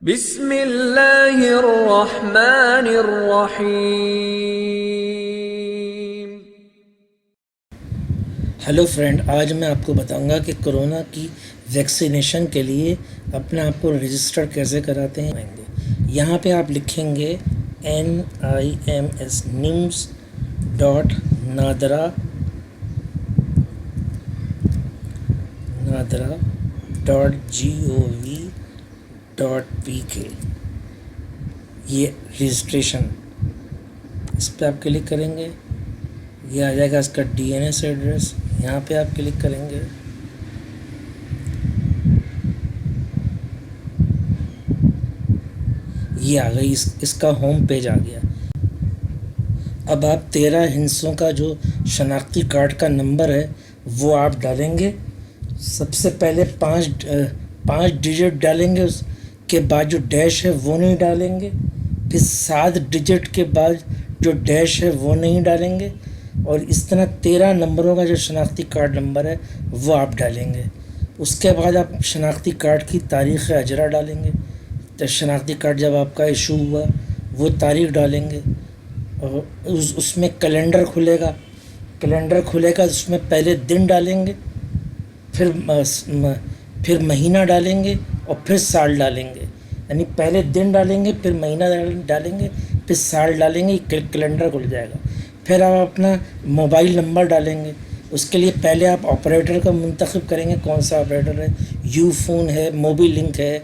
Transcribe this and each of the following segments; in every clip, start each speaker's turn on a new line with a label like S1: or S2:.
S1: بسم اللہ الرحمن الرحیم۔
S2: ہیلو فرینڈ، آج میں آپ کو بتاؤں گا کہ کرونا کی ویکسینیشن کے لیے اپنے آپ کو رجسٹر کیسے کراتے ہیں۔ یہاں پہ آپ لکھیں گے NIMS.NADRA.gov.pk، یہ رجسٹریشن، اس پہ آپ کلک کریں گے، یہ آ جائے گا اس کا DNS ایڈریس، یہاں پہ آپ کلک کریں گے۔ یہ آ گئی، اس کا ہوم پیج آ گیا۔ اب آپ 13 ہندسوں کا جو شناختی کارڈ کا نمبر ہے وہ آپ ڈالیں گے۔ سب سے پہلے پانچ ڈیجٹ ڈالیں گے، اس کے بعد جو ڈیش ہے وہ نہیں ڈالیں گے، پھر 7 ڈیجٹ کے بعد جو ڈیش ہے وہ نہیں ڈالیں گے، اور اس طرح 13 نمبروں کا جو شناختی کارڈ نمبر ہے وہ آپ ڈالیں گے۔ اس کے بعد آپ شناختی کارڈ کی تاریخ اجرا ڈالیں گے، تو شناختی کارڈ جب آپ کا ایشو ہوا وہ تاریخ ڈالیں گے، اور اس میں کیلنڈر کھلے گا، اس میں پہلے دن ڈالیں گے، پھر مہینہ ڈالیں گے، اور پھر سال ڈالیں گے۔ یعنی پہلے دن ڈالیں گے، پھر مہینہ ڈالیں گے، پھر سال ڈالیں گے، کیلنڈر کھل جائے گا۔ پھر آپ اپنا موبائل نمبر ڈالیں گے۔ اس کے لیے پہلے آپ آپریٹر کا منتخب کریں گے، کون سا آپریٹر ہے، یو فون ہے، موبی لنک ہے،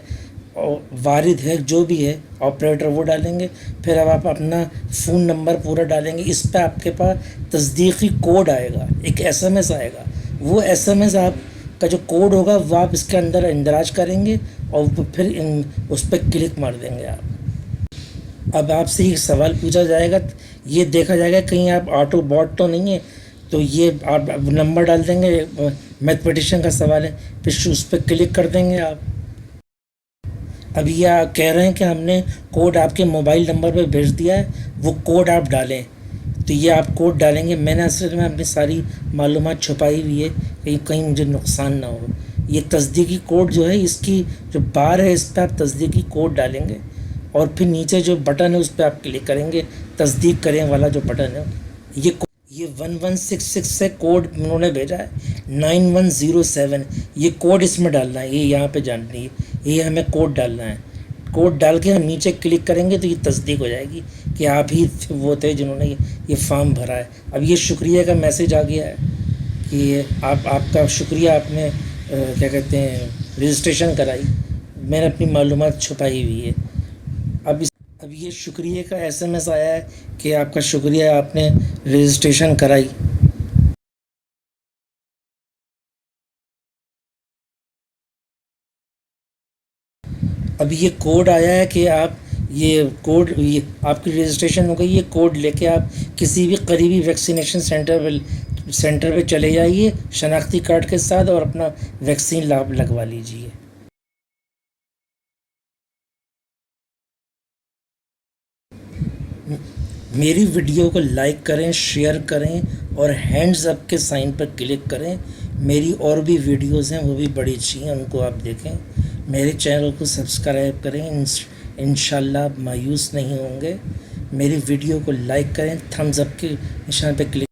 S2: اور وارد ہے، جو بھی ہے آپریٹر وہ ڈالیں گے۔ پھر اب آپ اپنا فون نمبر پورا ڈالیں گے۔ اس پہ آپ کے پاس تصدیقی کوڈ آئے گا، ایک SMS آئے گا۔ وہ SMS آپ کا جو کوڈ ہوگا وہ آپ اس کے اندر اندراج کریں گے، اور پھر اس پہ کلک مار دیں گے آپ۔ اب آپ سے ایک سوال پوچھا جائے گا، یہ دیکھا جائے گا کہیں آپ آٹو باٹ تو نہیں ہے، تو یہ آپ نمبر ڈال دیں گے، میتھمیٹیشین کا سوال ہے، پھر اس پہ کلک کر دیں گے آپ۔ اب یہ کہہ رہے ہیں کہ ہم نے کوڈ آپ کے موبائل نمبر پہ بھیج دیا ہے، وہ کوڈ آپ ڈالیں، تو یہ آپ کوڈ ڈالیں گے۔ میں نے اصل میں اپنی ساری معلومات چھپائی ہوئی ہے، کہیں مجھے نقصان نہ ہو۔ یہ تصدیقی کوڈ جو ہے، اس کی جو بار ہے اس پہ آپ تصدیقی کوڈ ڈالیں گے، اور پھر نیچے جو بٹن ہے اس پہ آپ کلک کریں گے، تصدیق کریں والا جو بٹن ہے۔ یہ 1166 سے کوڈ انہوں نے بھیجا ہے 9107، یہ کوڈ اس میں ڈالنا ہے، یہ یہاں پہ جاننی ہے، یہ ہمیں کوڈ ڈالنا ہے۔ کوڈ ڈال کے ہم نیچے کلک کریں گے تو یہ تصدیق ہو جائے گی کہ آپ ہی وہ تھے جنہوں نے یہ فارم بھرا ہے۔ اب یہ شکریہ کا میسیج آ گیا ہے کہ آپ کا شکریہ، آپ نے کیا کہتے ہیں رجسٹریشن کرائی۔ میں نے اپنی معلومات چھپائی ہوئی ہے۔ اب یہ شکریہ کا SMS آیا ہے کہ آپ کا شکریہ، آپ نے رجسٹریشن کرائی۔ اب یہ کوڈ آیا ہے کہ آپ یہ آپ کی رجسٹریشن ہو گئی۔ یہ کوڈ لے کے آپ کسی بھی قریبی ویکسینیشن سینٹر پہ چلے جائیے شناختی کارڈ کے ساتھ، اور اپنا ویکسین لگوا لیجیے۔ میری ویڈیو کو لائک کریں، شیئر کریں، اور ہینڈز اپ کے سائن پر کلک کریں۔ میری اور بھی ویڈیوز ہیں، وہ بھی بڑی اچھی ہیں، ان کو آپ دیکھیں۔ میرے چینل کو سبسکرائب کریں، انشاءاللہ آپ مایوس نہیں ہوں گے۔ میری ویڈیو کو لائک کریں، تھمز اپ کے نشان پہ کلک